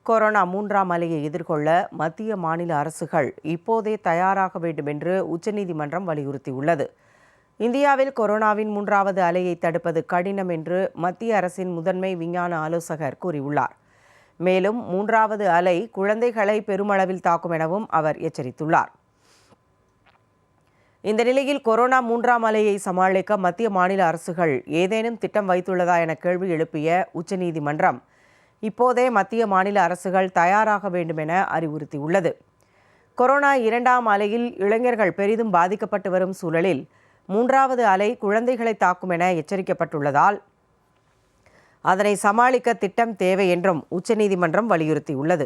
Corona மூன்றாம் அலையை எதிர்கொள்ள மத்திய மாநில அரசுகள் இப்போதே தயாராக வேண்டும் என்று உச்சநீதிமன்றம் வலியுறுத்தியுள்ளது. இந்தியாவில் கொரோனாவின் மூன்றாவது அலையை தடுப்பது கடினம் என்று மத்திய அரசின் முதன்மை விஞ்ஞான ஆலோசகர் கூறியுள்ளார். மேலும் மூன்றாவது அலை குழந்தைகளை பெருமளவில் தாக்கும் எனவும் அவர் எச்சரித்துள்ளார். இந்த நிலையில் கொரோனா மூன்றாம் அலையை சமாளிக்க மத்திய மாநில அரசுகள் ஏதேனும் திட்டம் வைத்துள்ளதா என கேள்வி எழுப்பிய உச்சநீதிமன்றம் இப்போதே மத்திய மாநில அரசுகள் தயாராக வேண்டும் என அறிவுறுத்தியுள்ளது. கொரோனா இரண்டாம் அலையில் இளைஞர்கள் பெரிதும் பாதிக்கப்பட்டு வரும் சூழலில் மூன்றாவது அலை குழந்தைகளை தாக்கும் என எச்சரிக்கப்பட்டுள்ளதால் அதனை சமாளிக்க திட்டம் தேவை என்றும் உச்சநீதிமன்றம் வலியுறுத்தியுள்ளது.